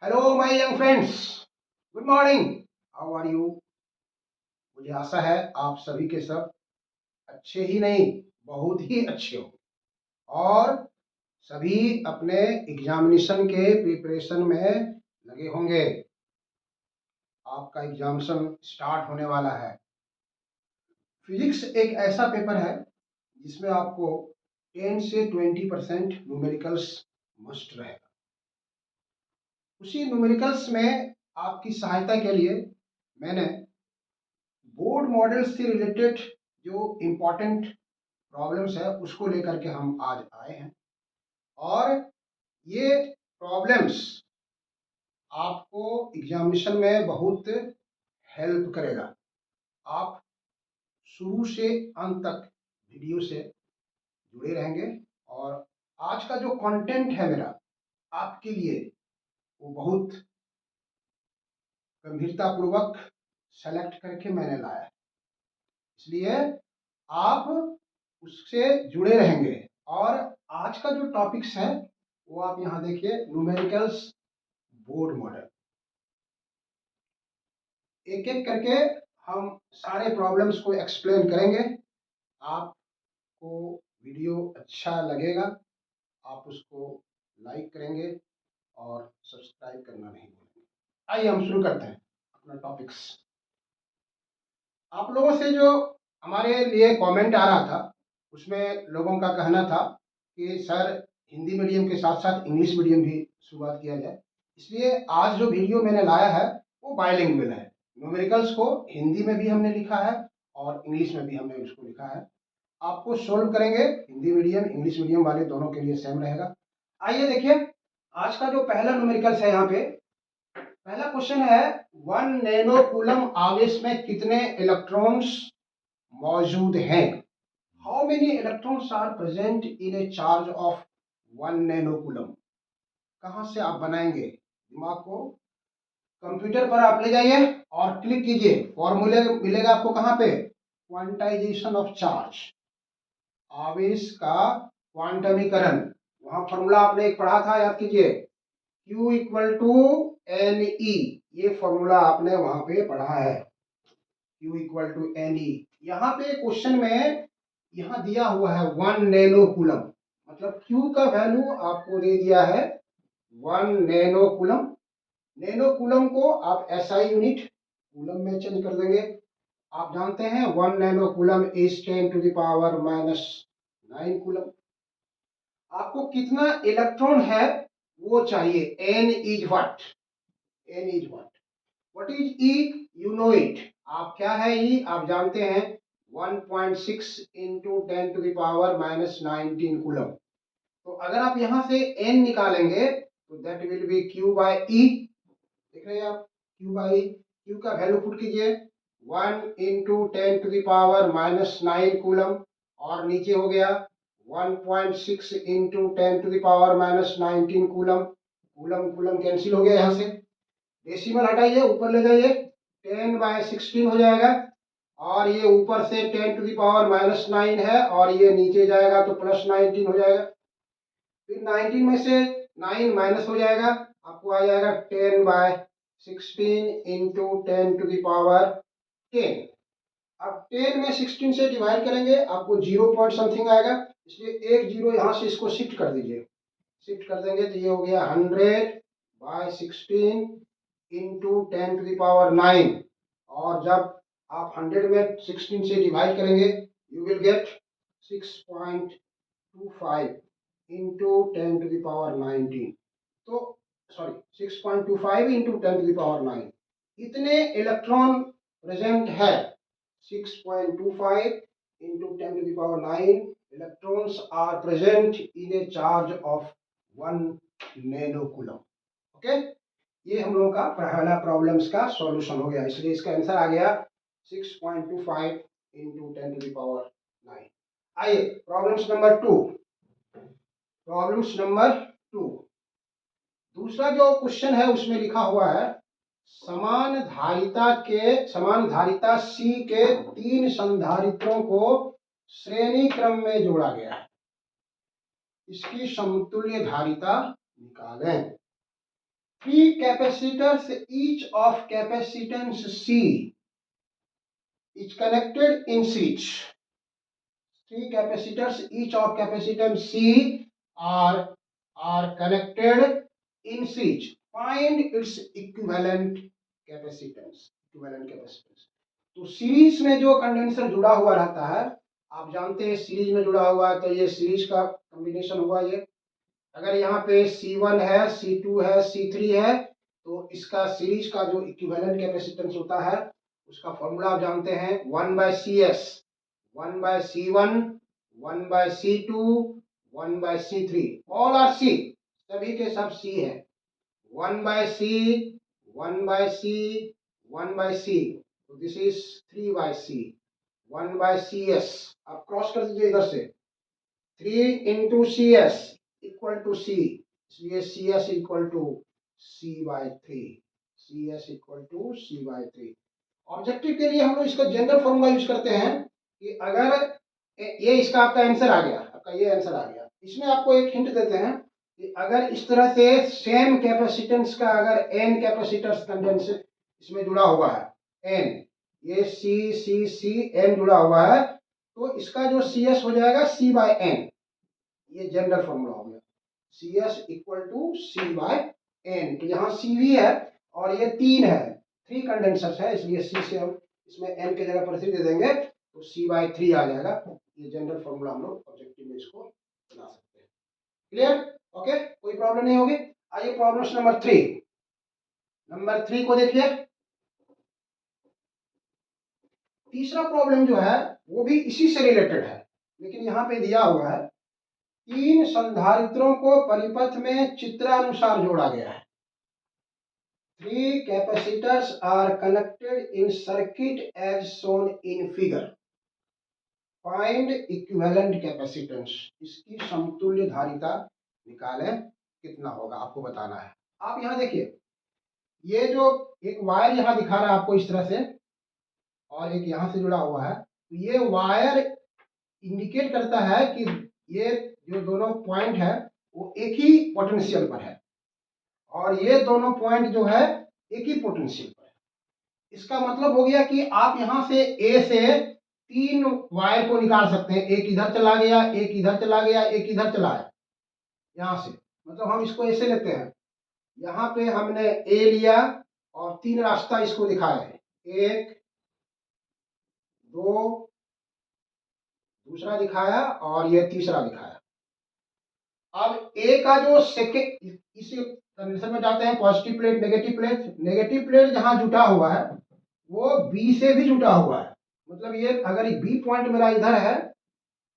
Hello my young friends, good morning. How are you? मुझे आशा है आप सभी के सब अच्छे ही नहीं, बहुत ही अच्छे हो और सभी अपने एग्जामिनेशन के प्रिपरेशन में लगे होंगे। आपका एग्जामिनेशन स्टार्ट होने वाला है। फिजिक्स एक ऐसा पेपर है जिसमें आपको 10 से 20% न्यूमेरिकल्स मस्ट रहेगा। उसी न्यूमेरिकल्स में आपकी सहायता के लिए मैंने बोर्ड मॉडल से रिलेटेड जो इम्पोर्टेंट प्रॉब्लम्स है उसको लेकर के हम आज आए हैं और ये प्रॉब्लम्स आपको एग्जामिनेशन में बहुत हेल्प करेगा। आप शुरू से अंत तक वीडियो से जुड़े रहेंगे और आज का जो कंटेंट है मेरा आपके लिए वो बहुत गंभीरतापूर्वक सेलेक्ट करके मैंने लाया है, इसलिए आप उससे जुड़े रहेंगे। और आज का जो टॉपिक्स है वो आप यहाँ देखिए, न्यूमेरिकल्स बोर्ड मॉडल। एक एक करके हम सारे प्रॉब्लम्स को एक्सप्लेन करेंगे। आपको वीडियो अच्छा लगेगा, आप उसको लाइक करेंगे और सब्सक्राइब करना नहीं भूलेंगे। आइए हम शुरू करते हैं अपना टॉपिक्स। आप लोगों से जो हमारे लिए कमेंट आ रहा था उसमें लोगों का कहना था कि सर हिंदी मीडियम के साथ साथ इंग्लिश मीडियम भी शुरुआत किया जाए, इसलिए आज जो वीडियो मैंने लाया है वो बाइलिंगुअल है। न्यूमेरिकल्स को हिंदी में भी हमने लिखा है और इंग्लिश में भी हमने उसको लिखा है। आपको सोल्व करेंगे, हिंदी मीडियम इंग्लिश मीडियम वाले दोनों के लिए सेम रहेगा। आइए देखिए, आज का जो पहला न्यूमेरिकल्स है, यहाँ पे पहला क्वेश्चन है 1 नैनो कूलम आवेश में कितने इलेक्ट्रॉन्स मौजूद हैं। How many electrons are present in a charge of 1 nano coulomb. कहाँ से आप बनाएंगे? दिमाग को कंप्यूटर पर आप ले जाइए और क्लिक कीजिए, फॉर्मूले मिलेगा आपको कहाँ पे, क्वांटाइजेशन ऑफ चार्ज, आवेश का क्वांटमीकरण। वहां फॉर्मूला आपने एक पढ़ा था, याद कीजिए, Q इक्वल टू NE। ये फॉर्मूला आपने वहां पे पढ़ा है, Q इक्वल टू NE। यहाँ पे क्वेश्चन में यहाँ दिया हुआ है 1 नैनो कूलम, मतलब Q का वैल्यू आपको दे दिया है 1 नैनो कूलम। नैनो कूलम को आप SI यूनिट कूलम में चेंज कर देंगे। आप जानते हैं 1 नैनो कूलम इज 10⁻⁹ कूलम। आपको कितना इलेक्ट्रॉन है वो चाहिए, N is what, N is what is E, you know it. आप क्या है E, आप जानते हैं 1.6 इंटू 10⁻⁹ कूलम। तो अगर आप यहां से N निकालेंगे तो that will be Q by E। देख रहे हैं आप, Q बाय E। Q का वैल्यू पुट कीजिए 1 इंटू 10⁻⁹ कूलम और नीचे हो गया 1.6 into 10⁻⁻19 coulomb. Coulomb coulomb cancel हो गया, यहाँ से डेसिमल हटाइए, ऊपर ले जाइए, 10/16 हो जाएगा और ये ऊपर से 10⁻⁹ है और ये नीचे जाएगा तो +19 हो जाएगा। फिर 19 में से 9 माइनस हो जाएगा, आपको आ जाएगा 10/16 इंटू 10⁻10। अब 10 में 16 से डिवाइड करेंगे आपको 0 पॉइंट समथिंग आएगा, इसलिए एक जीरो यहाँ से इसको शिफ्ट कर दीजिए। शिफ्ट कर देंगे तो ये हो गया 100/16 इंटू 10⁻9। और जब आप 100 में 16 से डिवाइड करेंगे यू विल गेट 6.25 इंटू 10⁻19। तो सॉरी 6.25 इंटू 10⁻9 इतने इलेक्ट्रॉन प्रेजेंट है। 6.25 into 10⁻9 electrons are present in a charge of 1 nano coulomb. Okay, ये हम लोगों का पहला प्रॉब्लम्स का सॉल्यूशन हो गया, इसलिए इसका आंसर आ गया 6.25 इंटू 10⁻9। आइए प्रॉब्लम्स नंबर 2। प्रॉब्लम्स नंबर 2, दूसरा जो क्वेश्चन है उसमें लिखा हुआ है समान धारिता C के 3 संधारित्रों को श्रेणी क्रम में जोड़ा गया है, इसकी समतुल्य धारिता निकालें। Three capacitors, each of capacitance C is connected in series. Three capacitors, each of capacitance C are connected in series. Find its equivalent capacitance. Equivalent capacitance. तो सीरीज में जो कंडेंसर जुड़ा हुआ रहता है, आप जानते हैं सीरीज में जुड़ा हुआ है तो ये सीरीज का कॉम्बिनेशन हुआ ये। अगर यहाँ पे C1 है, C2 है, C3 है, तो इसका सीरीज का जो इक्विवेलेंट कैपेसिटेंस होता है उसका फॉर्मूला आप जानते हैं 1/CS, 1/C1, 1/C2, 1/C3, all are C, सभी के सब C है। 1/C, 1/C, 1/C, तो दिस इज 3/C, 1/CS, आप क्रॉस कर दीजिए इधर से, 3 into CS equal to C, इसलिए CS equal to C/3, CS equal to C/3। Objective के लिए हम लोग इसका जनरल फॉर्मूला यूज करते हैं कि अगर ये इसका आपका आंसर आ गया, आपका ये आंसर आ गया, इसमें आपको एक हिंट देते हैं कि अगर इस तरह से सेम कैपेसिटेंस का अगर n कैपेसिटर्स कंडेंस इसमें जुड़ा हुआ है, n, ये C n जुड़ा हुआ है, तो इसका जो CS हो जाएगा C/n। ये जनरल फॉर्मूला हो गया, CS इक्वल टू C/n। तो यहाँ CV है और ये 3 है, 3 कंडेंसर्स है, इसलिए C से हम इसमें n के जगह पर 3 दे देंगे तो C/3 आ जाएगा। ये जनरल फॉर्मूला हम लोग ऑब्जेक्टिव में इसको बना सकते हैं। क्लियर? ओके, कोई प्रॉब्लम नहीं होगी। आइए प्रॉब्लम नंबर 3, नंबर 3 को देखिए। तीसरा प्रॉब्लम जो है वो भी इसी से रिलेटेड है, लेकिन यहाँ पे दिया हुआ है 3 संधारित्रों को परिपथ में चित्रानुसार जोड़ा गया है। 3 capacitors are connected in circuit as shown in figure. Find equivalent capacitance. इसकी समतुल्य धारिता निकालें, कितना होगा आपको बताना है। आप यहाँ देखिए, ये जो एक वायर यहाँ दिखा रहा है आपको इस तरह से, और एक यहाँ से जुड़ा हुआ है, तो ये वायर इंडिकेट करता है कि ये जो दोनों पॉइंट है वो एक ही पोटेंशियल पर है, और ये दोनों पॉइंट जो है एक ही पोटेंशियल पर है। इसका मतलब हो गया कि आप यहां से ए से 3 वायर को निकाल सकते हैं, एक इधर चला गया, एक इधर चला गया, एक इधर चला है, यहां से, मतलब हम इसको ऐसे लेते हैं, यहाँ पे हमने ए लिया और 3 रास्ता इसको दिखाया है, 1, 2, दूसरा दिखाया और ये तीसरा दिखाया। अब ए का जो सेकेंड, इस कंडीशन में जाते हैं positive plate, negative plate. Negative plate जहां जुटा हुआ है वो बी से भी जुटा हुआ है, मतलब ये अगर बी पॉइंट मेरा इधर है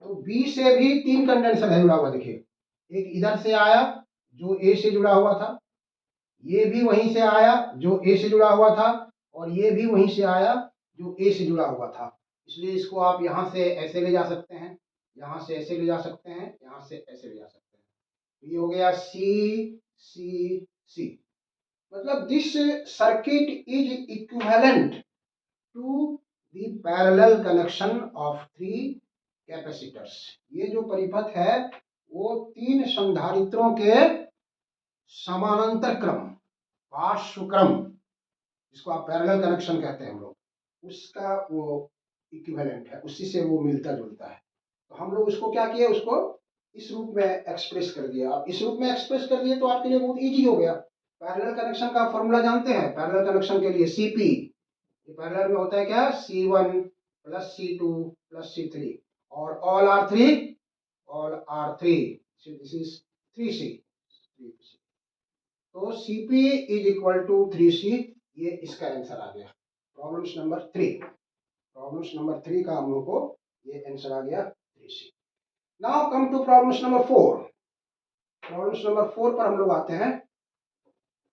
तो बी से भी 3 कंडेंसर है जुड़ा हुआ। देखिए, एक इधर से आया जो ए से जुड़ा हुआ था, ये भी वहीं से आया जो ए से जुड़ा हुआ था, और ये भी वहीं से आया जो ए से जुड़ा हुआ था। इसलिए इसको आप यहाँ से ऐसे ले जा सकते हैं, यहाँ से ऐसे ले जा सकते हैं, यहाँ से ऐसे ले जा सकते हैं। ये हो गया सी सी सी, मतलब this circuit is equivalent to the parallel connection of 3 capacitors. ये जो परिपथ है वो 3 संधारित्रों के समानांतर क्रम, पार्श्व क्रम, जिसको आप पैरेलल कनेक्शन कहते हैं हम लोग, उसका वो इक्विवेलेंट है, उसी से वो मिलता जुलता है। तो हम लोग उसको क्या किए, उसको इस रूप में एक्सप्रेस कर दिया। आप इस रूप में एक्सप्रेस कर दिए तो आपके लिए बहुत इजी हो गया। पैरेलल कनेक्शन का फॉर्मूला जानते हैं, पैरेलल कनेक्शन के लिए सीपी, ये पैरेलल में होता है क्या, C1 plus C2 plus C3, और all are 3, this is 3C। तो CP is equal to 3C, ये इसका आंसर आ गया। प्रॉब्लम नंबर 3, प्रॉब्लम नंबर 3 का हम लोग को ये आंसर आ गया 3C। Now come to problem number 4। Problem number 4 पर हम लोग आते हैं।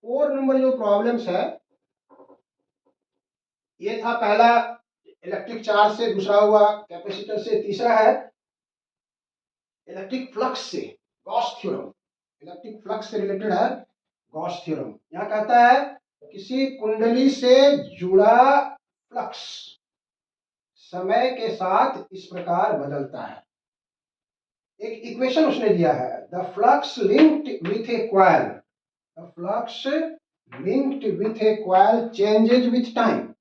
4 नंबर जो प्रॉब्लम्स है, ये था पहला इलेक्ट्रिक चार्ज से, दूसरा हुआ कैपेसिटर से, तीसरा है इलेक्ट्रिक फ्लक्स से, गॉस थ्योरम। इलेक्ट्रिक फ्लक्स से रिलेटेड है गॉस थ्योरम। यहाँ कहता है किसी कुंडली से जुड़ा फ्लक्स समय के साथ इस प्रकार बदलता है। एक इक्वेशन उसने दिया है, the flux linked with A coil, the flux linked with a coil changes with time.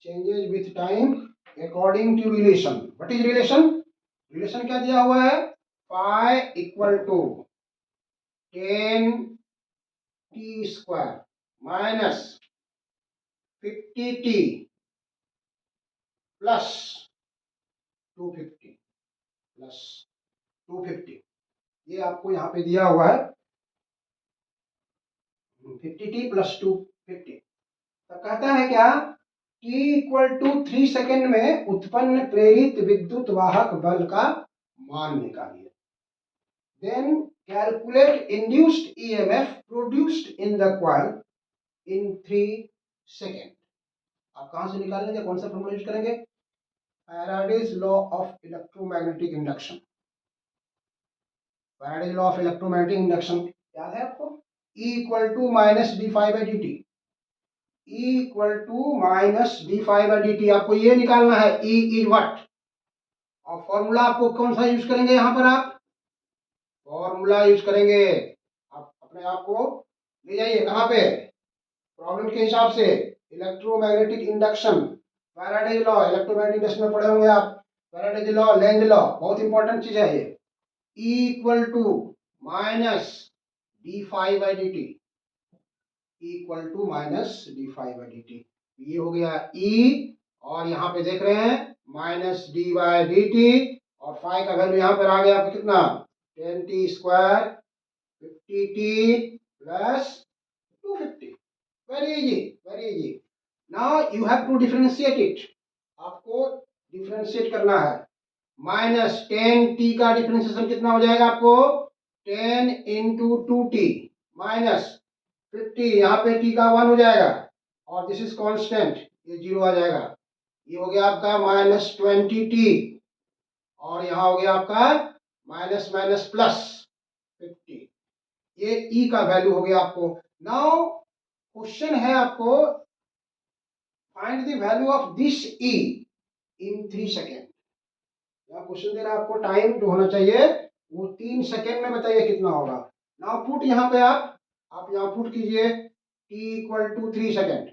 Changes with time according to relation. What is relation? Relation क्या दिया हुआ है? phi equal to 10 t square minus 50 t plus 250 plus 250. ये आपको यहाँ पे दिया हुआ है 50t plus 250. तो कहता है क्या? t इक्वल टू 3 सेकेंड में उत्पन्न प्रेरित विद्युत वाहक बल का मान निकालिए. Then calculate induced EMF produced in the coil in 3 second. आप कहां से निकालेंगे? कौन सा फॉर्मूला यूज करेंगे? Faraday's law of electromagnetic induction. Faraday's law of electromagnetic induction याद है आपको? E equal to minus D five by D T. E equal to minus D five by D T. आपको ये निकालना है E इज व्हाट. और formula आपको कौन सा यूज करेंगे? यहाँ पर आप फॉर्मूला यूज करेंगे. आप अपने आप को ले जाइए कहाँ पे? प्रॉब्लम के हिसाब से. Electromagnetic induction, Faraday's law, electromagnetic induction में पढ़े होंगे आप. फैराडेज लॉ, लेंज लॉ, बहुत इंपॉर्टेंट चीज है ये. E equal to minus D five by D T. Equal to minus D five by D T. ये हो गया E. और यहाँ पे देख रहे हैं minus D by D T. और फाइव का वैल्यू यहाँ पर आ गया आपको कितना? 10 T square 50 T plus 250. Very easy, very easy. Now you have to differentiate it. आपको डिफरेंशिएट करना है. माइनस 10 टी का डिफरेंशिएशन कितना हो जाएगा आपको? 10 इंटू 2t माइनस 50. यहाँ पे t का 1 हो जाएगा और दिस इज कांस्टेंट, ये 0 आ जाएगा. ये हो गया आपका माइनस 20t. और यहाँ हो गया आपका माइनस माइनस प्लस 50. ये e का वैल्यू हो गया आपको. नाउ क्वेश्चन है आपको find the value of this e in 3 second. यहाँ क्वेश्चन दे रहा है आपको टाइम जो होना चाहिए वो 3 सेकेंड में बताइए कितना होगा. नाउ पुट यहाँ पे आप यहाँ पुट कीजिए t equal to 3 second.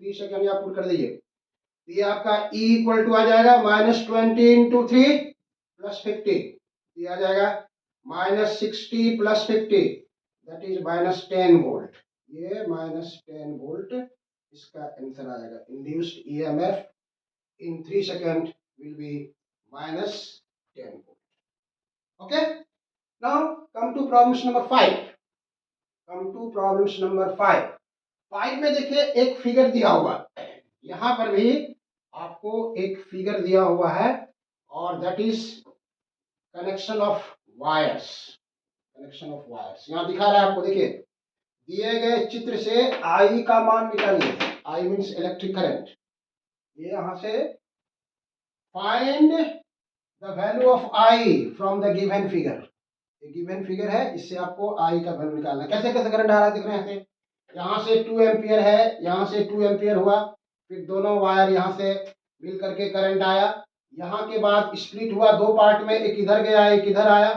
3 second यहाँ पुट कर दीजिए. ये आपका e इक्वल टू आ जाएगा माइनस 20 इंटू 3 प्लस 50. ये आ जाएगा minus 60 plus 50, that is minus 10 volt. ये माइनस 10 वोल्ट इसका आंसर आ जाएगा. Induced EMF in 3 second will be minus 10 volt. Okay, now come to problems number 5. Come to problems number 5. 5 में देखिए एक figure दिया हुआ है. यहाँ पर भी आपको एक फिगर दिया हुआ है और that is connection of wires. Connection of wires यहाँ दिखा रहा है आपको. देखिए दिए गए चित्र से I का मान निकालिए. I means electric current. ये यहाँ से find the value of I from the given figure. ये गिवन फिगर है, इससे आपको I का वैल्यू निकालना है. कैसे कैसे करंट आ रहा है दिख रहे हैं. यहाँ से 2 एम्पियर है, यहाँ से 2 एम्पियर हुआ, फिर दोनों वायर यहाँ से मिल करके करंट आया. यहाँ के बाद स्प्लिट हुआ 2 पार्ट में, एक इधर गया एक इधर आया.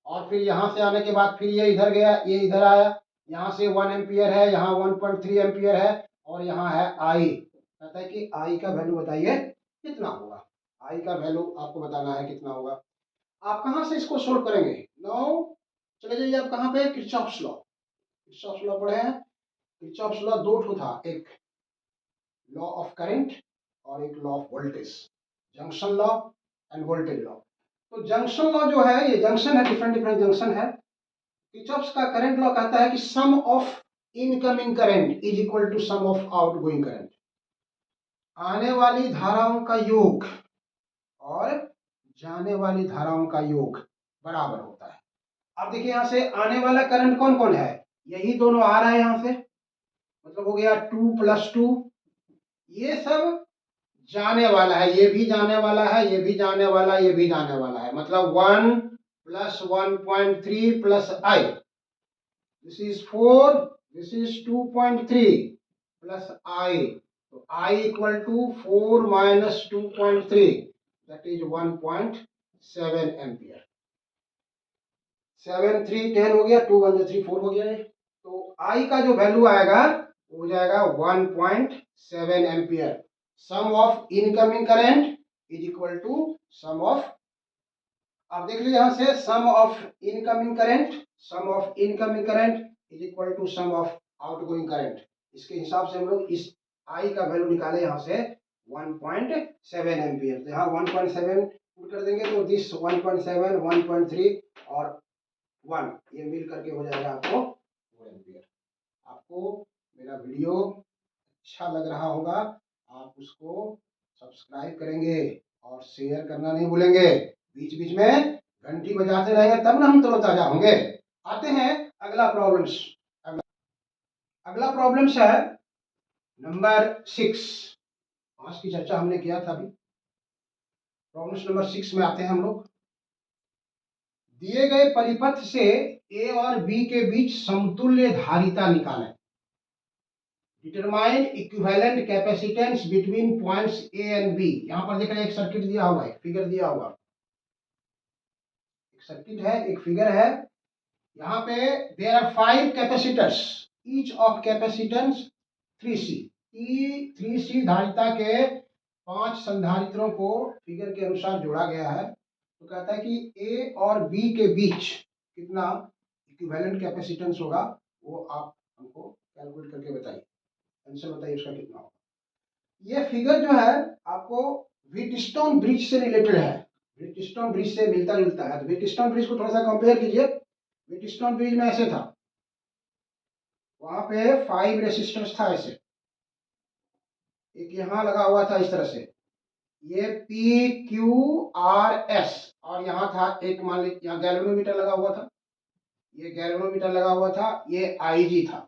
और फिर यहाँ से आने के बाद फिर ये इधर गया ये इधर आया. यहाँ से 1 एम्पियर है, यहाँ 1.3 एम्पियर है और यहाँ है I. कहता है कि I का वैल्यू बताइए कितना होगा. I का वैल्यू आपको बताना है कितना होगा. आप कहाँ से इसको सोल्व करेंगे? नाउ चले जाइए आप कहाँ पे? Kirchhoff's law. किरचॉफ्स लॉ पढ़े हैं. किरचॉफ्स लॉ दो ठो था, एक लॉ ऑफ करंट और एक law of voltage. Junction law and voltage law. तो जंक्शन लॉ जो है, ये जंक्शन है, डिफरेंट डिफरेंट जंक्शन है. किरचॉफ्स का करंट लॉ कहता है कि sum of incoming current is equal to sum of outgoing current. आने वाली धाराओं का योग और जाने वाली धाराओं का योग बराबर होता है. अब देखिए यहाँ से आने वाला करंट कौन कौन है? यही दोनों आ रहा है यहाँ से, मतलब हो गया 2 प्लस 2. ये सब जाने वाला है, ये भी जाने वाला है, ये भी जाने वाला है, ये भी जाने वाला है. मतलब 1 plus 1.3 plus I. This is 4, this is 2.3 plus I. तो I equal to 4 minus 2.3, that is 1.7 ampere. 7 3 10 हो गया, 2 1 3 4 हो गया. तो आई का जो वैल्यू आएगा वो हो जाएगा 1.7 ampere. Sum of incoming current is equal to sum of, आप देख लीजिए यहां से, sum of incoming current, sum of incoming current is equal to sum of outgoing current. इसके हिसाब से हम लोग इस आई का वैल्यू निकाले यहां से 1.7 एम्पियर। तो यहाँ 1.7 पुट कर देंगे तो दिस 1.7, 1.3 और 1 ये मिल करके हो जाएगा आपको 4 एम्पियर। आपको मेरा वीडियो अच्छा लग रहा होगा, आप उसको सब्सक्राइब करेंगे और शेयर करना नहीं भूलेंगे। बीच बीच में घंटी बजाते रहेंगे तब ना हम तरोताजा होंगे। आते हैं अगला प्रॉब्लम्स। अगला प्रॉब्लम्स है नंबर 6। आज की चर्चा हमने किया था अभी। प्रॉब्लम्स नंबर 6 में आते हैं हम लोग। दिए गए परिपथ से ए और बी के बीच समतुल्य धारिता निकालें। Determine equivalent capacitance between points A and B. यहां पर देख रहे हैं एक सर्किट दिया हुआ है, फिगर दिया हुआ, एक सर्किट है, एक फिगर है। यहाँ पे there are 5 capacitors, each of capacitance 3C। 3C धारिता के 5 संधारित्रों को फिगर के अनुसार जोड़ा गया है। तो कहता है कि ए और बी के बीच कितना इक्विवेलेंट कैपेसिटेंस होगा, वो आप हमको कैलकुलेट करके बताइए। आंसर बताइए उसका कितना होगा। ये फिगर जो है आपको व्हीटस्टोन ब्रिज से रिलेटेड है, व्हीटस्टोन ब्रिज से मिलता जुलता है। तो व्हीटस्टोन ब्रिज को थोड़ा सा कंपेयर कीजिए। व्हीटस्टोन ब्रिज में ऐसे था, वहां पे 5 रेसिस्टेंस था ऐसे, एक यहाँ लगा हुआ था इस तरह से, ये PQRS, और यहाँ था एक, मान लीजिए यहाँ गैल्वेनोमीटर लगा हुआ था, ये गैल्वेनोमीटर लगा हुआ था, ये IG था,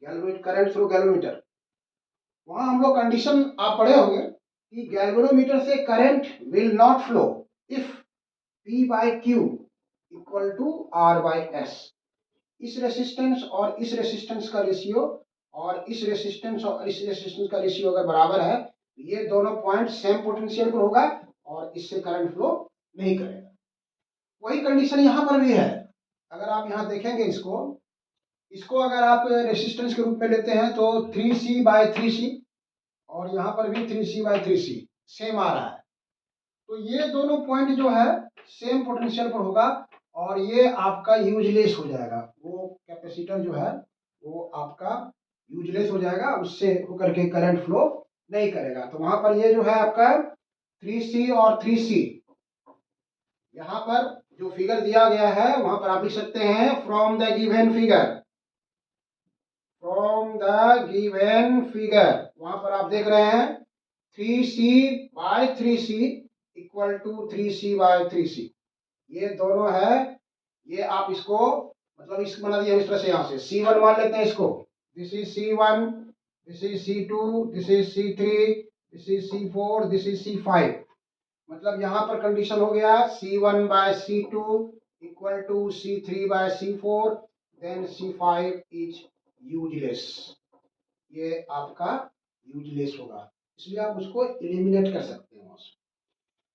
गैल्वेनोमीटर, करंट थ्रू गैल्वेनोमीटर। वहां हम लोग कंडीशन आप पढ़े होंगे कि गैल्वेनोमीटर से current will not flow if P/Q equal to R/S। इस रेसिस्टेंस और इस रेसिस्टेंस का रेशियो और इस रेसिस्टेंस और इस रेसिस्टेंस का रेशियो अगर बराबर है, ये दोनों पॉइंट सेम पोटेंशियल पर होगा और इससे करंट फ्लो नहीं करेगा। वही कंडीशन यहां पर भी है। अगर आप यहां देखेंगे इसको, इसको अगर आप रेसिस्टेंस के रूप में लेते हैं तो 3C/3C, और यहाँ पर भी 3C/3C सेम आ रहा है। तो ये दोनों पॉइंट जो है सेम पोटेंशियल पर होगा और ये आपका यूजलेस हो जाएगा। वो कैपेसिटर जो है वो आपका यूजलेस हो जाएगा, उससे होकर के करंट फ्लो नहीं करेगा। तो वहां पर ये जो है आपका 3C और 3C, यहाँ पर जो फिगर दिया गया है वहां पर आप लिख सकते हैं from the given figure, from the given figure. वहां पर आप देख रहे हैं 3C/3C इक्वल टू 3C/3C, ये दोनों है। ये आप इसको मतलब इस बना दिया इस तरह से, यहां से C1 मान लेते हैं इसको, this is C1, this is C2, this is C3, this is C4, this is C5। मतलब यहां पर कंडीशन हो गया C1/C2 equal to C3/C4, then C5 is useless. ये आपका यूजलेस होगा, इसलिए आप उसको एलिमिनेट कर सकते हैं वहां से।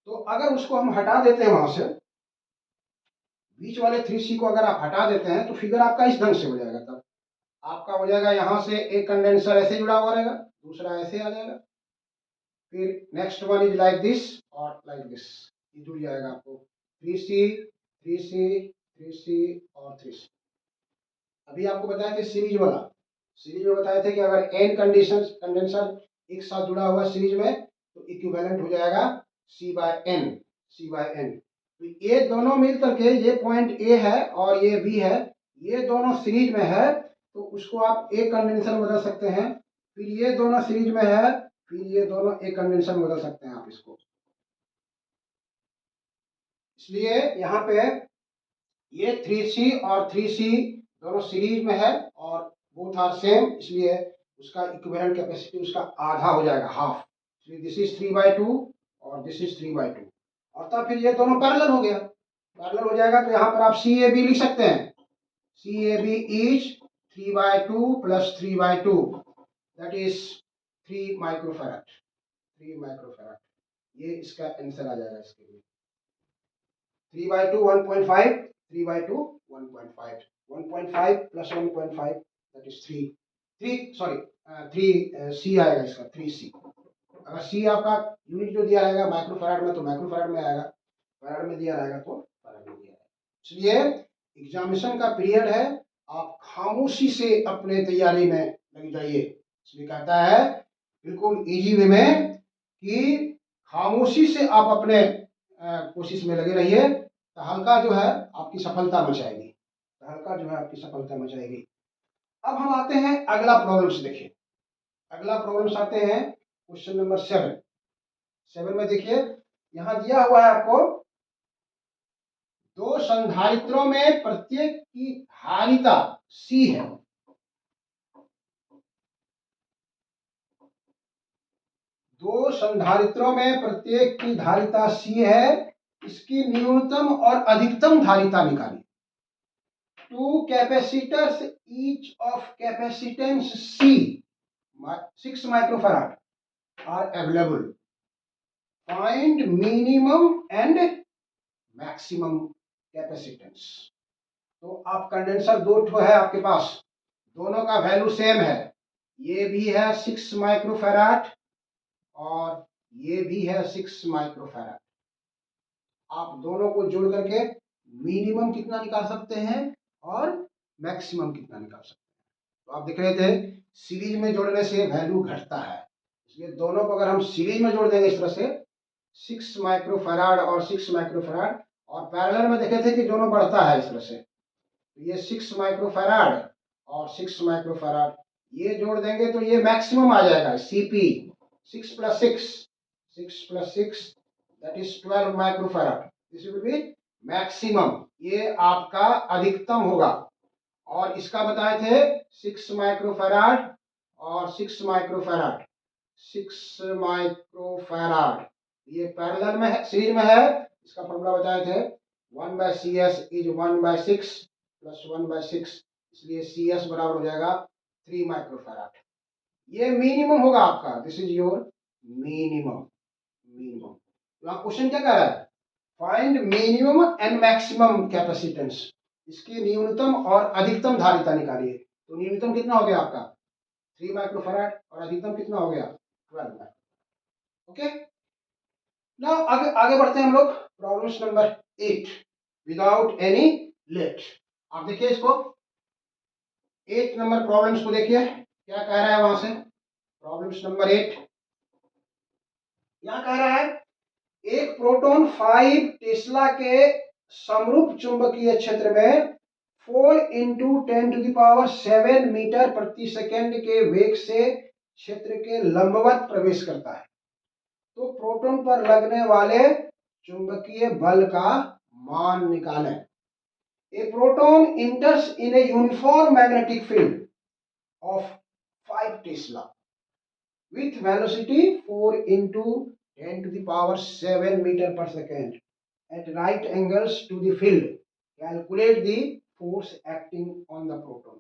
तो अगर उसको हम हटा देते हैं वहां से, बीच वाले 3C को अगर आप हटा देते हैं तो फिगर आपका इस ढंग से हो जाएगा। तब आपका हो जाएगा यहां से एक कंडेंसर ऐसे जुड़ा हुआ रहेगा, दूसरा ऐसे आ जाएगा, फिर next one is like this और लाइक दिस, ये जुड़ जाएगा आपको 3C, 3C, 3C और 3C। अभी आपको बताए थे सीरीज वाला, सीरीज में बताए थे कि अगर n कंडेंसर एक साथ जुड़ा हुआ सीरीज में तो इक्विवेलेंट हो जाएगा C/N, C/N। तो ये दोनों मिल करके, ये पॉइंट A है और ये B है, ये दोनों सीरीज में है, तो उसको आप एक कंडेंसर में बदल सकते हैं। फिर ये दोनों सीरीज में है, फिर ये दोनों एक कंडेंसर में बदल सकते हैं आप इसको। इसलिए यहाँ पे ये 3C और 3C दोनों सीरीज में है और बोथ आर सेम, इसलिए उसका इक्विवेलेंट कैपेसिटी उसका आधा हो जाएगा, हाफ। दिस इज 3/2 और दिस इज 3/2, और तब फिर ये दोनों पैरेलल हो गया, पैरेलल हो जाएगा। तो यहाँ पर आप CAB लिख सकते हैं, CAB is 3/2 plus 3/2, that is 3 microfarad, 3 microfarad. ये इसका आंसर आ जाएगा इसके लिए। 3/2 1.5, 3/2 1.5, 1.5 प्लस 1.5 दैट इज 3 आएगा इसका, 3C। अगर C आपका यूनिट जो दिया रहेगा माइक्रो फैराड में तो माइक्रो फैराड में आएगा, फैराड में दिया रहेगा तो फैराड में दिया रहेगा। इसलिए एग्जामिनेशन का पीरियड है, आप खामोशी से अपने तैयारी में लग जाइए। इसलिए कहता है बिल्कुल इजी वे में कि खामोशी से आप अपने कोशिश में लगे रहिए, तो हल्का जो है आपकी सफलता मचाएगी, तो हल्का जो है आपकी सफलता मचाएगी। अब हम आते हैं अगला प्रॉब्लम से। देखिए अगला प्रॉब्लम आते हैं क्वेश्चन नंबर 7 में। देखिए यहां दिया हुआ है आपको, दो संधारित्रों में प्रत्येक की धारिता C है। दो संधारित्रों में प्रत्येक की धारिता C है, इसकी न्यूनतम और अधिकतम धारिता निकालिए। Two capacitors each of capacitance C 6 microfarad are available, find minimum and maximum capacitance. तो आप कंडेंसर दो ठो है आपके पास, दोनों का वैल्यू सेम है, ये भी है 6 माइक्रोफैराड और ये भी है 6 माइक्रोफैराड। आप दोनों को जोड़ करके मिनिमम कितना निकाल सकते हैं और मैक्सिमम कितना निकाल सकते हैं। तो आप देख रहे थे सीरीज में जोड़ने से वैल्यू घटता है, इसलिए दोनों को अगर हम सीरीज में जोड़ देंगे इस तरह से 6 माइक्रोफैराड और 6 माइक्रोफैराड, और पैरेलल में देखे थे कि दोनों बढ़ता है इस तरह से, तो ये 6 माइक्रोफैराड और 6 माइक्रोफैराड ये जोड़ देंगे तो ये मैक्सिमम आ जाएगा, CP 6 + 6 that is 12 microfarad, this will be maximum, ये आपका अधिकतम होगा। और इसका बताए थे 6 माइक्रोफैराड और 6 माइक्रोफैराड, 6 माइक्रोफैराड ये पैरेलल में है, सीरीज में है, इसका फॉर्मूला बताए थे 1/CS इज 1/6 + 1/6, इसलिए CS बराबर हो जाएगा 3 माइक्रोफैराड। ये मिनिमम होगा आपका, दिस इज योर मिनिमम। तो क्वेश्चन क्या कह रहा है, find minimum and maximum capacitance, इसकी न्यूनतम और अधिकतम धारिता निकालिए। तो न्यूनतम कितना हो गया आपका 3 माइक्रोफैराड और अधिकतम कितना हो गया 12 माइक्रोफैराड। ओके, नाउ आगे बढ़ते हैं हम लोग problems number 8 without any late. आप देखिए इसको 8 नंबर प्रॉब्लम्स को देखिए क्या कह रहा है वहां से। प्रॉब्लम्स नंबर 8 यहां कह रहा है, एक प्रोटॉन 5 टेस्ला के समरूप चुंबकीय क्षेत्र में 4 × 10⁷ मीटर प्रति सेकेंड के वेग से क्षेत्र के लंबवत प्रवेश करता है। तो प्रोटॉन पर लगने वाले चुंबकीय बल का मान निकालें। A proton enters in a uniform magnetic field of 5 Tesla with velocity 4 × 10⁷ meter per second at right angles to the field. Calculate the force acting on the proton.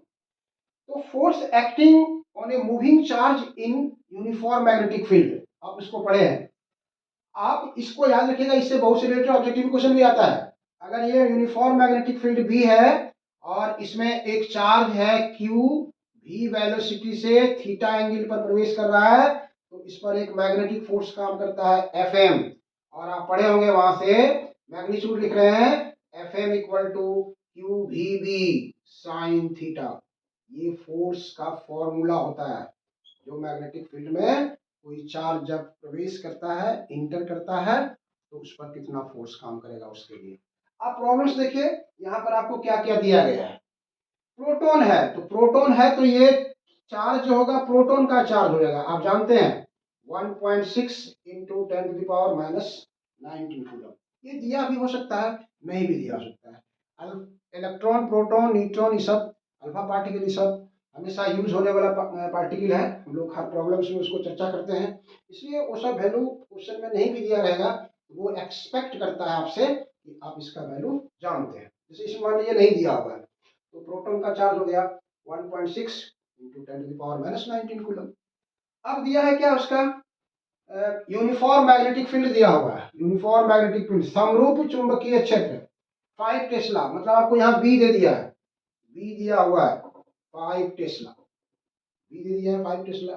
तो force acting on a moving charge in uniform magnetic field, आप इसको पढ़े हैं, आप इसको याद रखिएगा, इससे बहुत से रिलेटेड ऑब्जेक्टिव क्वेश्चन भी आता है। अगर ये यूनिफॉर्म मैग्नेटिक फील्ड भी है और इसमें एक चार्ज है Q, V वेलोसिटी से थीटा एंगल पर प्रवेश कर रहा है, तो इस पर एक मैग्नेटिक फोर्स काम करता है Fm, और आप पढ़े होंगे वहां से मैग्नीट्यूड लिख रहे हैं Fm = QVB sin थीटा, ये फोर्स का फॉर्मूला होता है। जो मैग्नेटिक फील्ड में कोई चार्ज जब प्रवेश करता है, इंटर करता है, तो उस पर कितना फोर्स काम करेगा उसके लिए। आप प्रॉब्लम्स देखिए, यहाँ पर आपको क्या क्या दिया गया है। प्रोटॉन है, तो प्रोटॉन है तो ये चार्ज जो होगा प्रोटॉन का चार्ज हो जाएगा, आप जानते हैं 1.6 × 10⁻⁻19 कूलम। ये दिया भी हो सकता है, नहीं भी दिया हो सकता है। इलेक्ट्रॉन, प्रोटॉन, न्यूट्रॉन, ये सब अल्फा पार्टिकल, ये सब हमेशा यूज होने वाला पार्टिकल है, हम लोग हर प्रॉब्लम्स में उसको चर्चा करते हैं, इसलिए वो सब वैल्यू क्वेश्चन में नहीं भी दिया रहेगा, वो एक्सपेक्ट करता है आपसे कि आप इसका वैल्यू जानते हैं। जैसे इसमें मान लीजिए नहीं दिया हुआ है, तो प्रोटॉन का चार्ज हो गया 1.6 × 10⁻⁻19 कूलम। अब दिया है क्या उसका यूनिफॉर्म मैग्नेटिक फील्ड दिया हुआ है, यूनिफॉर्म मैग्नेटिक फील्ड समरूप चुंबकीय क्षेत्र 5 टेस्ला, मतलब आपको यहाँ बी दे दिया है, बी दिया हुआ है 5 टेस्ला, V दे दिया है 5 टेस्ला।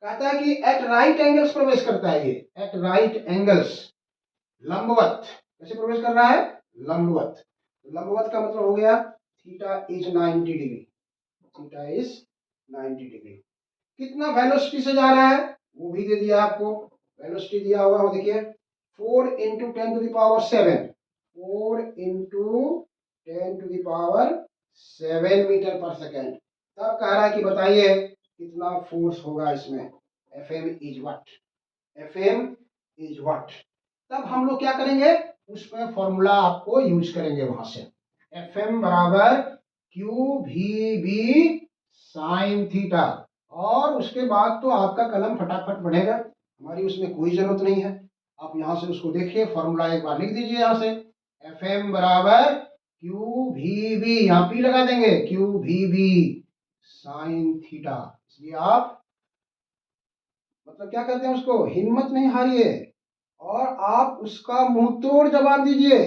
कहता है कि एट राइट एंगल्स प्रवेश करता है ये, एट राइट एंगल्स, लंबवत, कैसे प्रवेश कर रहा है, लंबवत। लंबवत का मतलब हो गया theta is 90 degree, theta is 90 degree. कितना वेलोसिटी से जा रहा है वो भी दे दिया आपको, वेलोसिटी दिया हुआ है, देखिए 4 into 10 to the power 7, 4 into 10 to the power 7 metre per second. तब कह रहा है कि बताइए कितना फोर्स होगा इसमें, Fm is what, Fm is what. तब हम लोग क्या करेंगे, उसमें फॉर्मूला आपको यूज करेंगे वहां से, Fm बराबर Q V B sine theta. और उसके बाद तो आपका कलम फटाफट बढ़ेगा, हमारी उसमें कोई जरूरत नहीं है। आप यहाँ से उसको देखिए, फॉर्मूला एक बार लिख दीजिए यहाँ से, Fm बराबर क्यू वी बी, यहाँ पी लगा देंगे, Q V B sine theta. इसलिए आप मतलब क्या कहते हैं उसको, हिम्मत नहीं हारिए और आप उसका मुंह तोड़ जवाब दीजिए,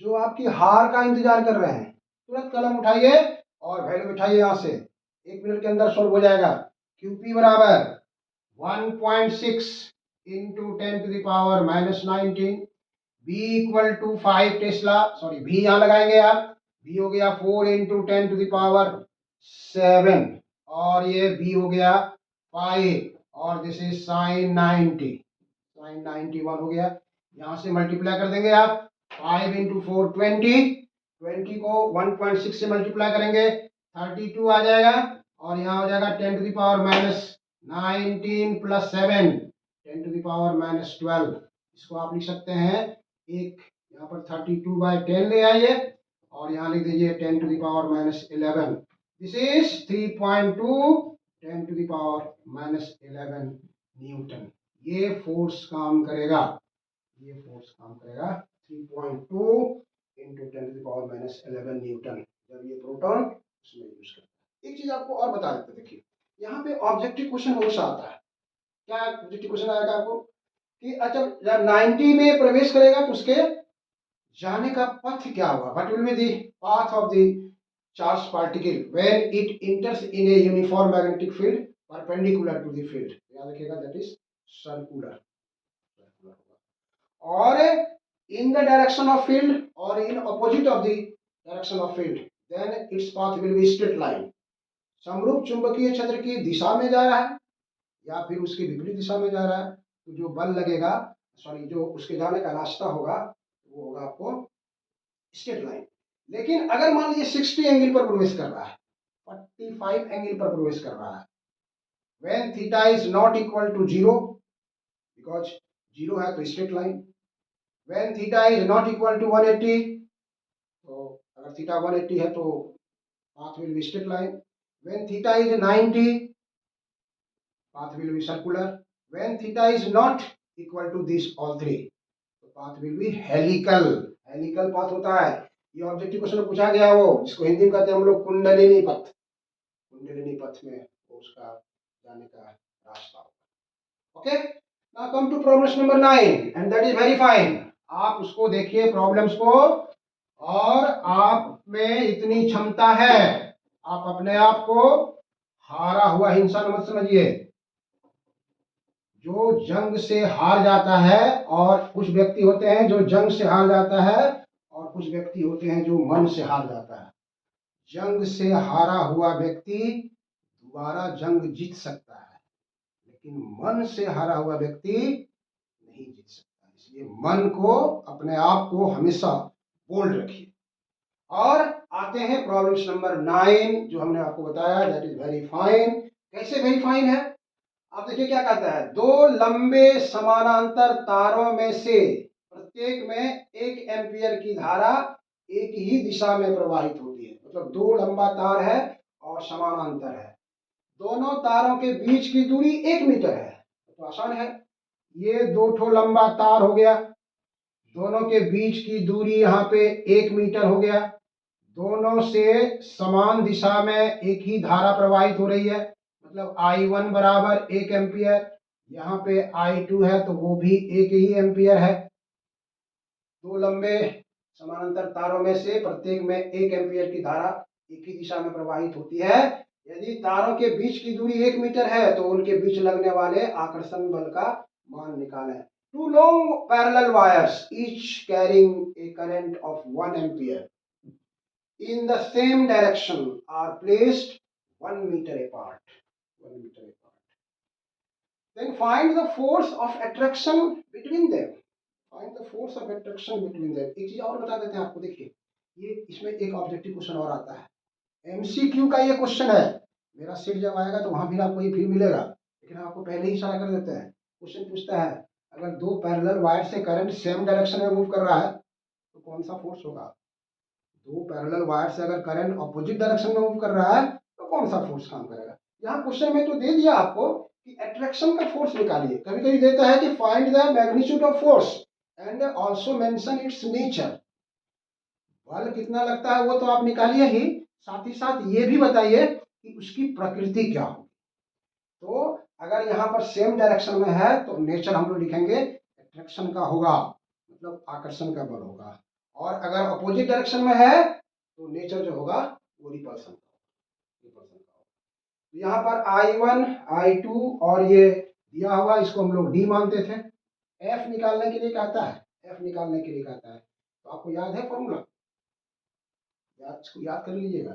जो आपकी हार का इंतजार कर रहे हैं। तुरंत कलम उठाइए और वैल्यू उठाइए यहाँ से, 1 मिनट के अंदर सॉल्व हो जाएगा। क्यूपी बराबर 1.6 into 10 to the power -19, B equal to 5 tesla, sorry भी यहाँ लगाएंगे आप, बी हो गया 4 इंटू 10 टू द पावर 7, और ये बी हो गया 5, और दिस इज साइन 90, साइन 91 हो गया। यहाँ से मल्टीप्लाई कर देंगे आप, 5 इंटू 4 20, 20 को 1.6 से मल्टीप्लाई करेंगे 32 आ जाएगा, और यहाँ हो जाएगा 10 to the power -19 plus 7, 10 to the power -12। इसको आप लिख सकते हैं, एक यहाँ पर 32/10 ले आइए और यहाँ लिख दीजिए 10 to the power -11। This is 3.2 10 to the power -11 newton. ये फोर्स काम करेगा, ये फोर्स काम करेगा 3.2 into 10 to the power -11 newton, जब ये प्रोटॉन उसमें यूज करता है। एक चीज आपको और बता देते, देखिए यहाँ पे ऑब्जेक्टिव क्वेश्चन हमेशा आता है। क्या ऑब्जेक्टिव क्वेश्चन आएगा आपको कि अच्छा जब 90 में प्रवेश करेगा तो उसके जाने का पथ क्या होगा, what will be the path of the charge particle when it enters in a uniform magnetic field perpendicular to the field, याद रखिएगा दैट इज सर्कुलर, और in the direction of field or in opposite of the direction of field, then its path will be straight line। समरूप चुंबकीय क्षेत्र की दिशा में जा रहा है या फिर उसकी विपरीत दिशा में जा रहा है, तो जो बल लगेगा, सॉरी जो उसके जाने का रास्ता होगा वो होगा आपको स्ट्रेट लाइन। लेकिन अगर मान लीजिए 60 एंगल पर प्रवेश कर रहा है, 45 एंगल पर प्रवेश कर रहा है, when theta is not equal to 0, because 0 है तो straight line, when theta is not equal to 180, तो अगर थीटा 180 है तो path will be straight line, when theta is 90, path will be circular, when theta is not equal to this all three, तो path will be helical, helical path होता है। ये objective question पूछा गया है, वो जिसको हिंदी में कहते हैं हम लोग कुंडलिनी पथ, कुंडलिनी पथ में उसका जाने का रास्ता होगा। Okay, now come to problem number 9 and that is very fine. आप उसको देखिए प्रॉब्लम्स को, और आप में इतनी क्षमता है, आप अपने आप को हारा हुआ इंसान मत समझिए। जो जंग से हार जाता है, और कुछ व्यक्ति होते हैं जो जंग से हार जाता है, और कुछ व्यक्ति होते हैं जो मन से हार जाता है। जंग से हारा हुआ व्यक्ति दोबारा जंग जीत सकता है, लेकिन मन से हारा हुआ व्यक्ति नहीं जीत सकता। इसलिए मन को, अपने आप को हमेशा बोल्ड रखिए। और आते हैं प्रॉब्लम नंबर 9 जो हमने आपको बताया, दैट इज वेरी फाइन। कैसे वेरी फाइन है, आप देखिए क्या कहता है, दो लंबे समानांतर तारों में से प्रत्येक में 1 एम्पियर की धारा एक ही दिशा में प्रवाहित होती है। मतलब दो लंबा तार है और समानांतर है, दोनों तारों के बीच की दूरी 1 मीटर है, तो आसान है। ये दो ठो लंबा तार हो गया, दोनों के बीच की दूरी यहाँ पे 1 मीटर हो गया, दोनों से समान दिशा में एक ही धारा प्रवाहित हो रही है, मतलब I1 बराबर 1 एम्पियर, यहाँ पे I2 है तो वो भी 1 ही एम्पियर है। दो लंबे समानांतर तारों में से प्रत्येक में 1 एम्पियर की धारा एक ही दिशा में प्रवाहित होती है। यदि तारों के बीच की दूरी 1 मीटर है तो उनके बीच लगने वाले आकर्षण बल का मान निकालें। Two long parallel wires each carrying a current of 1 ampere in the same direction are placed 1 meter apart. 1 meter apart. Then find the force of attraction between them. Find the force of attraction between them. एक चीज और बता देते हैं आपको, देखिए ये इसमें एक ऑब्जेक्टिव क्वेश्चन और आता है, एमसीक्यू का ये क्वेश्चन है। मेरा सीट जब आएगा तो वहां भी आपको ये फिर मिलेगा, लेकिन हम आपको पहले ही इशारा कर देते हैं। क्वेश्चन पूछता है अगर दो पैरेलल वायर से करंट सेम डायरेक्शन में मूव कर रहा है तो कौन सा फोर्स होगा। दो पैरेलल वायर से अगर करंट अपोजिट डायरेक्शन में मूव कर रहा है तो कौन सा फोर्स काम करेगा। यहाँ क्वेश्चन में तो दे दिया आपको कि अट्रैक्शन का फोर्स निकालिए, कभी कभी देता है कि find the magnitude of force and also mention it's nature. बल कितना लगता है वो तो आप निकालिए ही, साथ ही साथ ये भी बताइए कि उसकी प्रकृति क्या होगी। तो अगर यहाँ पर सेम डायरेक्शन में है तो नेचर हम लोग लिखेंगे अट्रैक्शन का होगा, मतलब आकर्षण का बल होगा। और अगर अपोजिट डायरेक्शन में है तो नेचर जो होगा वो रिपल्सन का होगा। तो यहाँ पर I1 I2 और ये दिया हुआ, इसको हम लोग D मानते थे। F निकालने के लिए कहता है, F निकालने के लिए कहता है, तो आपको याद है फॉर्मूला, याद कर लीजिएगा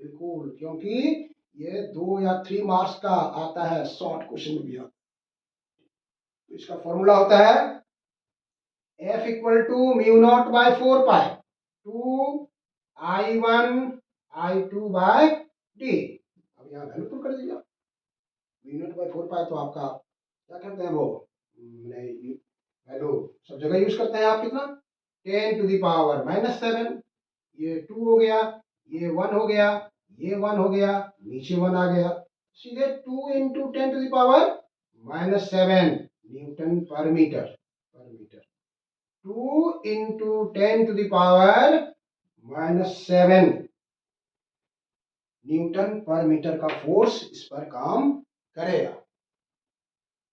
बिल्कुल, क्योंकि ये 2 या 3 मार्क्स का आता है, शॉर्ट क्वेश्चन भी आता है। तो इसका फॉर्मूला होता है F equal to mu naught by 4 pi two I1 I2 by D। अब यहाँ वैल्यू पुट कर दीजिए, म्यू नॉट बाय 4 पाई तो आपका क्या कहते हैं वो वैल्यू सब जगह यूज करते हैं आप, कितना 10 टू द पावर -7, ये 2 हो गया, ये 1 हो गया, ये 1 हो गया, नीचे 1 आ गया, सीधे 2 into 10 to the power -7 newton per metre. 2 into 10 to the power -7 newton per metre का फोर्स इस पर काम करेगा।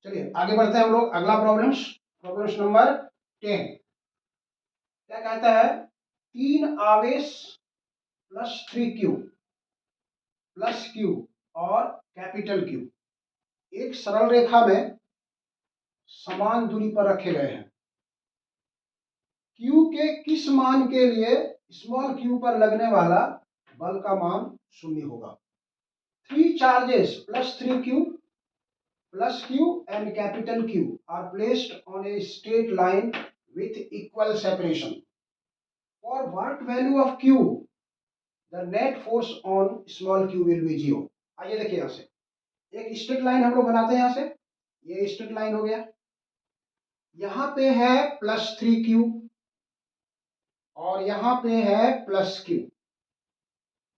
चलिए आगे बढ़ते हैं हम लोग, अगला प्रॉब्लम्स नंबर 10 क्या कहता है, 3 आवेश +3Q प्लस Q और कैपिटल Q एक सरल रेखा में समान दूरी पर रखे गए हैं। Q के किस मान के लिए स्मॉल q पर लगने वाला बल का मान 0 होगा। 3 charges +3Q plus Q and capital Q are placed on a straight line with equal separation. For what value of Q the net force on small q will be 0। आइए देखिए, यहां से एक स्ट्रेट लाइन हम लोग बनाते हैं, यहां से ये स्ट्रेट लाइन हो गया, यहां पे है +3Q और यहां पे है +Q।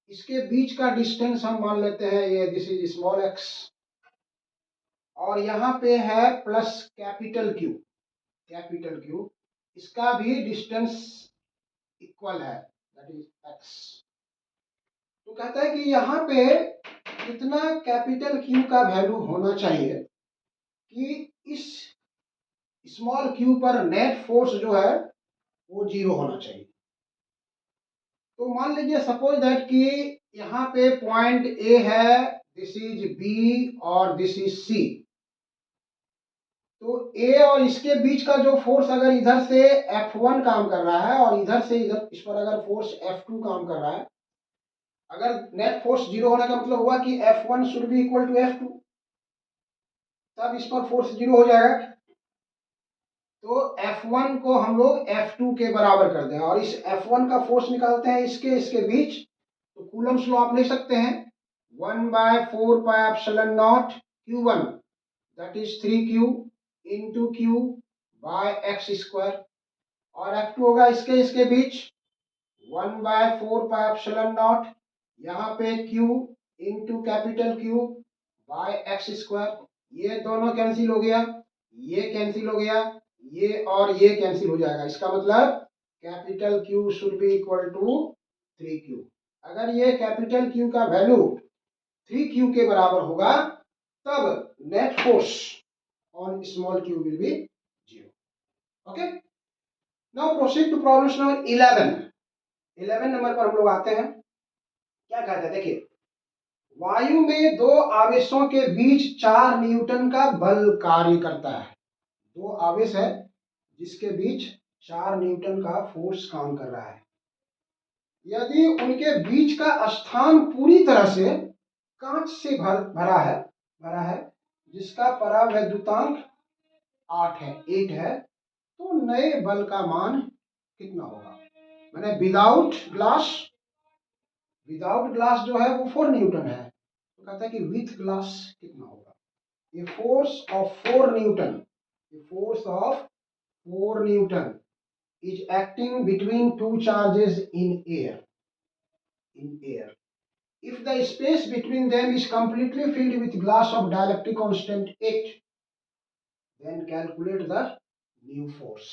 इसके बीच का डिस्टेंस हम मान लेते हैं ये दिस इज स्मॉल x, और यहाँ पे है प्लस कैपिटल Q, इसका भी डिस्टेंस इक्वल है, दैट इज x। तो कहता है कि यहाँ पे कितना कैपिटल Q का वैल्यू होना चाहिए कि इस स्मॉल q पर नेट फोर्स जो है वो 0 होना चाहिए। तो मान लीजिए सपोज दैट कि यहाँ पे पॉइंट A है, दिस इज B और दिस इज C। तो A और इसके बीच का जो फोर्स अगर इधर से F1 काम कर रहा है और इधर से इधर इस पर अगर फोर्स F2 काम कर रहा है, अगर नेट फोर्स 0 होने का मतलब हुआ कि F1 should be equal to F2, तब इस पर फोर्स 0 हो जाएगा। तो F1 को हम लोग F2 के बराबर कर दें और इस F1 का फोर्स निकालते हैं इसके बीच। तो कूलम्स लॉ आप ले सकते हैं, 1/4 pi epsilon naught Q1 that is 3Q into Q by x square, और F2 होगा इसके बीच 1/4 पाई एप्सिलॉन नॉट यहाँ पे Q into capital Q by x square. ये दोनों कैंसिल हो गया, ये कैंसिल हो गया, ये और ये कैंसिल हो जाएगा। इसका मतलब capital Q should be equal to 3Q। अगर ये कैपिटल Q का वैल्यू 3Q के बराबर होगा तब net force on small q will be 0। Okay, now proceed to problem number 11 number पर हम लोग आते हैं। क्या कहते हैं देखिए, वायु में दो आवेशों के बीच 4 न्यूटन का बल कार्य करता है। दो आवेश है जिसके बीच 4 न्यूटन का फोर्स काम कर रहा है। यदि उनके बीच का स्थान पूरी तरह से कांच से भरा है जिसका परावैद्युतांक 8 है, तो नए बल का मान कितना होगा? मैंने विदाउट ग्लास जो है वो 4 न्यूटन है, तो कहता है कि विथ ग्लास कितना होगा? ये force of 4 Newton is acting between two charges in air. If the space between them is completely filled with glass of dielectric constant 8, then calculate the new force.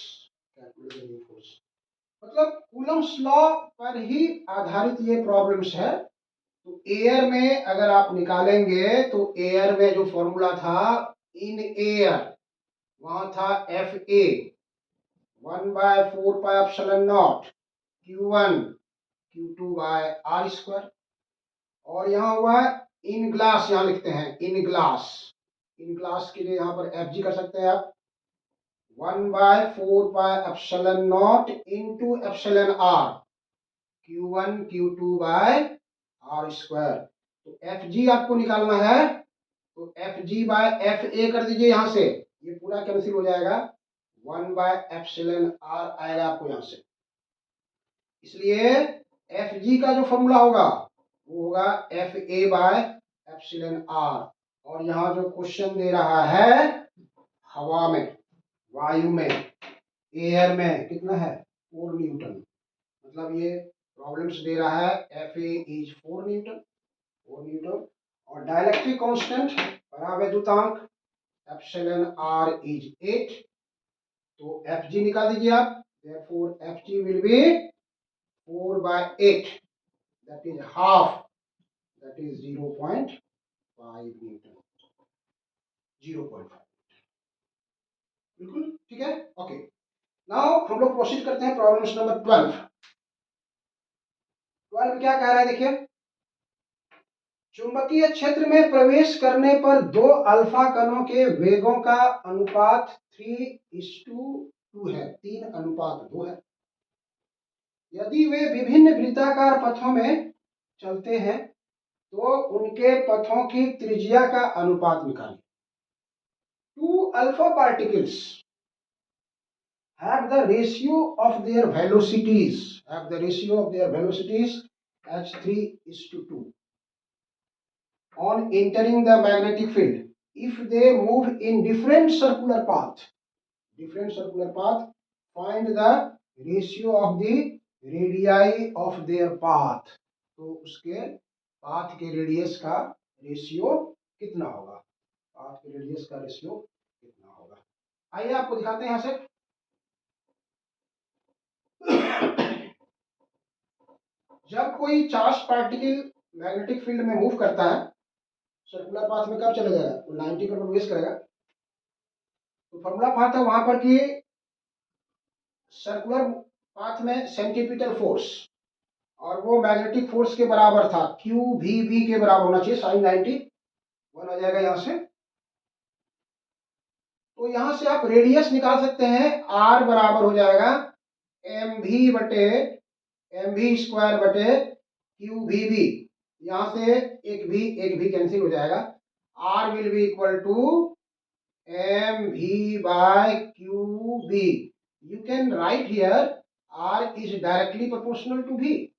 मतलब Coulomb's law पर ही आधारित ये problems है। तो air में अगर आप निकालेंगे तो एयर में जो फॉर्मूला था इन एयर, वहां था FA 1/4πε0 Q1 Q2 by R square, और यहाँ हुआ इन ग्लास, यहाँ लिखते हैं इन ग्लास के लिए यहाँ पर FG कर सकते हैं आप 1/4πε0 into epsilon R Q1 Q2 by R square. तो FG आपको निकालना है, तो FG बाय FA कर दीजिए, यहाँ से ये पूरा कैंसिल हो जाएगा, 1/ε R आएगा आपको यहाँ से। इसलिए FG का जो फॉर्मूला होगा वो होगा FA बाय एप्सिलॉन R। और यहाँ जो क्वेश्चन दे रहा है हवा में, वायु में, एयर में कितना है 4 न्यूटन, मतलब ये प्रॉब्लम्स दे रहा है FA इज 4 न्यूटन और डाइलेक्ट्रिक कांस्टेंट परावैद्युतांक एप्सिलॉन R इज 8। तो FG निकाल दीजिए आप, therefore FG will be 4/8, that is half, that is 0.5 Newton, 0.5। बिल्कुल ठीक है, ओके। नाउ हम लोग प्रोसीड करते हैं प्रॉब्लम नंबर 12। 12 क्या कह रहा है देखिए, चुंबकीय क्षेत्र में प्रवेश करने पर दो अल्फा कणों के वेगों का अनुपात 3:2 है, 3:2 है। यदि वे विभिन्न वृत्ताकार पथों में चलते हैं तो उनके पथों की त्रिज्या का अनुपात निकालें। Two alpha particles have the ratio of their velocities h3:2 on entering the magnetic field. If they move in different circular path, find the ratio of the radii of their path। तो उसके path के radius का ratio कितना होगा, path के radius का ratio कितना होगा। आइए आपको दिखाते हैं यहां से। जब कोई चार्ज पार्टिकल मैग्नेटिक फील्ड में मूव करता है, सर्कुलर पाथ में कब चला जाएगा, वो 90 पर प्रवेश करेगा। तो फॉर्मूला पाथ है वहां पर कि सर्कुलर पाथ में सेंट्रीपिटल फोर्स, और वो मैग्नेटिक फोर्स के बराबर था, QVB के बराबर होना चाहिए, sin 90 1 आ जाएगा यहां से। तो यहां से आप रेडियस निकाल सकते हैं, R बराबर हो जाएगा mv स्क्वायर बटे QVB। यहां से एक भी कैंसिल हो जाएगा, R will be equal to mv by QB। You can write here R is directly proportional to V,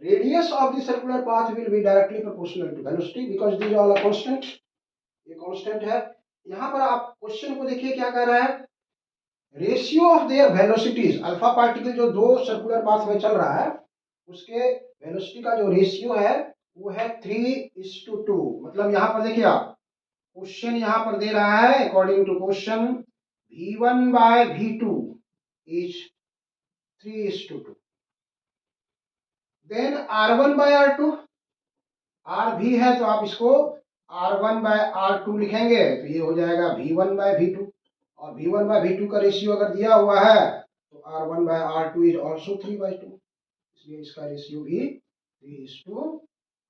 radius of the circular path will be directly proportional to velocity because these all are constant, ये constant है। यहां पर आप question को देखिए क्या कह रहा है, ratio of their velocities, alpha particle जो दो सर्कुलर पाथ में चल रहा है उसके वेलोसिटी का जो रेशियो है वो है 3:2। मतलब यहां पर देखिए आप, क्वेश्चन यहां पर दे रहा है according to question V1/V2 is 3:2। Then R1/R2, R भी है तो आप इसको R1/R2 लिखेंगे, तो ये हो जाएगा V1/V2, और V1/V2 का रेशियो अगर दिया हुआ है तो R1/R2 इज ऑल्सो 3/2। इसलिए इसका रेशियो भी 3:2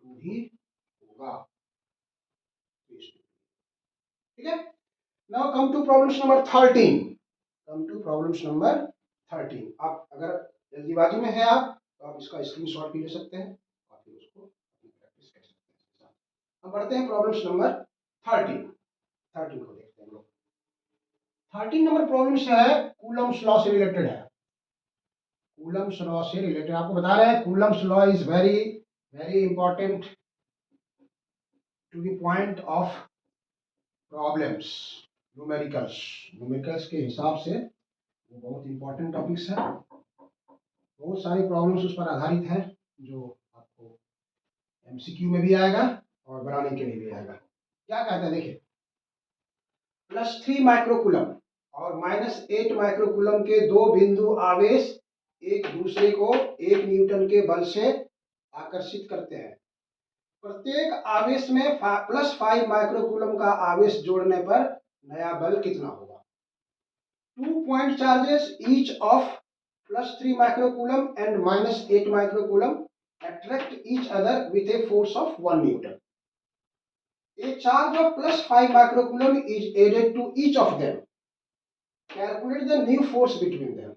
ही होगा। ठीक है। Now come to problem number 13। Come to problem number 13। आप अगर जल्दीबाजी में है आप तो आप इसका स्क्रीनशॉट भी ले सकते हैं और फिर उसको प्रैक्टिस कर सकते हैं। हम पढ़ते हैं प्रॉब्लम नंबर 13। 13 को देखते हैं लोग। 13 नंबर प्रॉब्लम है कूलम्स लॉ से रिलेटेड है। कूलम्स लॉ से रिलेटेड आपको बता रहे हैं coulomb's law is very very important to the point of problems numericals के हिसाब से वो बहुत इंपॉर्टेंट टॉपिक्स है। बहुत सारी प्रॉब्लम्स उस पर आधारित हैं जो आपको एमसीक्यू में भी आएगा और बनाने के लिए भी आएगा। क्या कहता है देखिए, +3 माइक्रोकूलम और -8 माइक्रोकूलम के दो बिंदु आवेश एक दूसरे को 1 न्यूटन के बल से आकर्षित करते हैं। प्रत्येक आवेश में +5 माइक्रोकूलम का आवेश जोड़ने पर नया बल कितना होगा। 2 point charges each of +3 microcoulomb and -8 microcoulomb attract each other with a force of 1 Newton. A charge of +5 microcoulomb is added to each of them. Calculate the new force between them.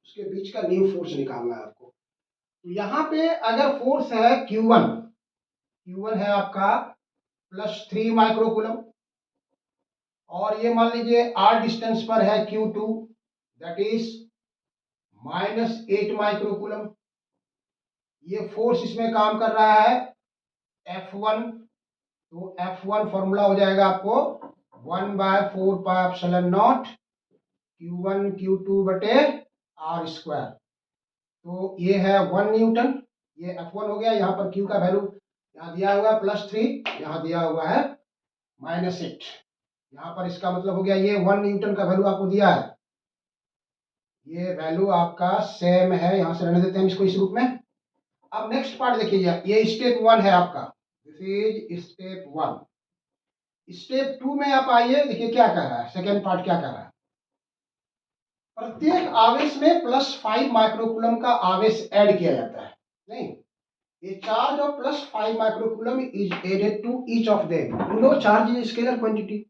उसके बीच का new force निकालना है आपको। तो यहाँ पे अगर force है Q1 है आपका +3 माइक्रोकूलम और ये मान लीजिए r डिस्टेंस पर है Q2 दैट इज -8 माइक्रोकूलम। ये फोर्स इसमें काम कर रहा है F1। तो F1 फॉर्मूला हो जाएगा आपको 1/4πε0 Q1 Q2 बटे r²। तो ये है 1 न्यूटन, ये F1 हो गया। यहाँ पर Q का वैल्यू यहाँ दिया हुआ है +3, यहाँ दिया हुआ है -8। यहाँ पर इसका मतलब हो गया ये 1 न्यूटन का वैल्यू आपको दिया है, ये वैल्यू आपका सेम है। यहाँ से रहने देते हैं इसको इस रूप में। अब नेक्स्ट पार्ट देखिए, ये स्टेप 1 है आपका, दिस इज स्टेप 1। स्टेप 2 में आप आइए, देखिए क्या कह रहा है, सेकेंड पार्ट क्या कह रहा है। प्रत्येक आवेश में +5 माइक्रोकूलम का आवेश ऐड किया जाता है। नहीं, ये charge of +5 microcoulomb is added to each of them. You know charge is scalar quantity,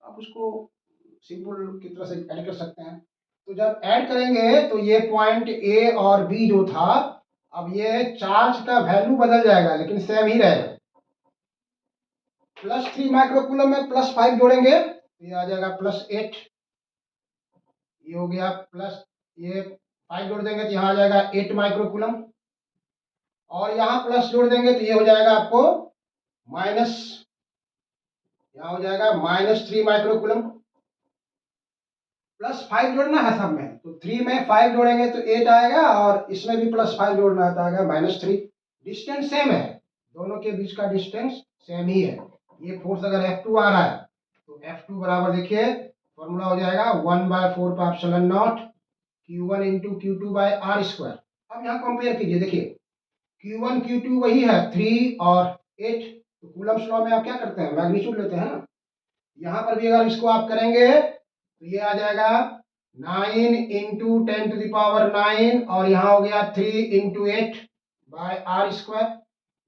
आप उसको सिंपल की तरह से ऐड कर सकते हैं। तो जब ऐड करेंगे तो ये पॉइंट ए और बी जो था, अब ये चार्ज का वैल्यू बदल जाएगा लेकिन सेम ही रहेगा। +3 माइक्रोकूलम में +5 जोड़ेंगे तो ये आ जाएगा +8। ये हो गया प्लस, ये 5 जोड़ देंगे तो यहाँ आ जाएगा 8 माइक्रोकूलम और यहाँ प्लस जोड़ देंगे तो ये हो जाएगा आपको माइनस, यहाँ हो जाएगा -3 माइक्रोकूलम। +5 जोड़ना है सब में, तो 3 में 5 जोड़ेंगे तो 8 आएगा और इसमें भी +5 जोड़ना है तो आएगा -3। डिस्टेंस सेम है, दोनों के बीच का डिस्टेंस सेम ही है। ये फोर्स अगर F2 आ रहा है तो F2 बराबर देखिए फॉर्मूला हो जाएगा 1/4πε0 Q1 × Q2/r²। अब यहाँ कंपेयर कीजिए, देखिए Q1 Q2 वही है 3 और 8। तो कूलम्स लॉ में आप क्या करते हैं, मैग्नीट्यूड लेते हैं ना। यहाँ पर भी अगर इसको आप करेंगे तो ये आ जाएगा 9 × 10⁹ और यहाँ हो गया 3 × 8/r²।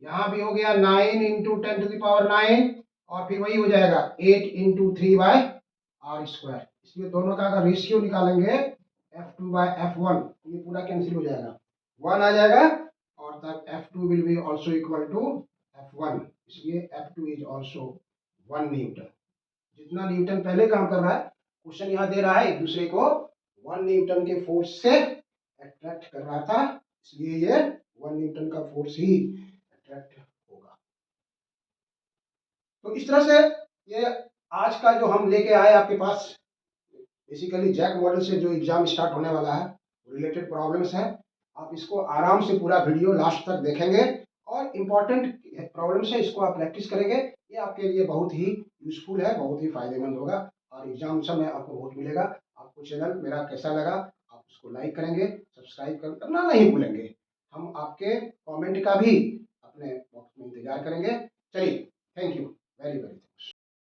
यहाँ भी हो गया 9 × 10⁹ और फिर वही हो जाएगा 8 × 3/r²। इसलिए दोनों का अगर रेशियो निकालेंगे F2/F1 ये पूरा कैंसिल हो जाएगा, 1 आ जाएगा और तब F2 will be also equal to F1। इसलिए F2 इज आल्सो 1 न्यूटन। जितना न्यूटन पहले काम कर रहा है, क्वेश्चन यहाँ दे रहा है एक दूसरे को 1 न्यूटन के फोर्स से अट्रैक्ट कर रहा था, इसलिए ये 1 न्यूटन का फोर्स ही अट्रैक्ट होगा। तो इस तरह से ये आज का जो हम लेके आए आपके पास, बेसिकली जैक मॉडल से जो एग्जाम स्टार्ट होने वाला है रिलेटेड प्रॉब्लम्स हैं। आप इसको आराम से पूरा वीडियो लास्ट तक देखेंगे और इम्पॉर्टेंट प्रॉब्लम्स है, इसको आप प्रैक्टिस करेंगे। ये आपके लिए बहुत ही यूजफुल है, बहुत ही फायदेमंद होगा और एग्जाम समय आपको बहुत मिलेगा। आपको चैनल मेरा कैसा लगा, आप उसको लाइक करेंगे, सब्सक्राइब करना नहीं भूलेंगे। हम आपके कॉमेंट का भी अपने बॉक्स में इंतजार करेंगे। चलिए, थैंक यू वेरी वेरी।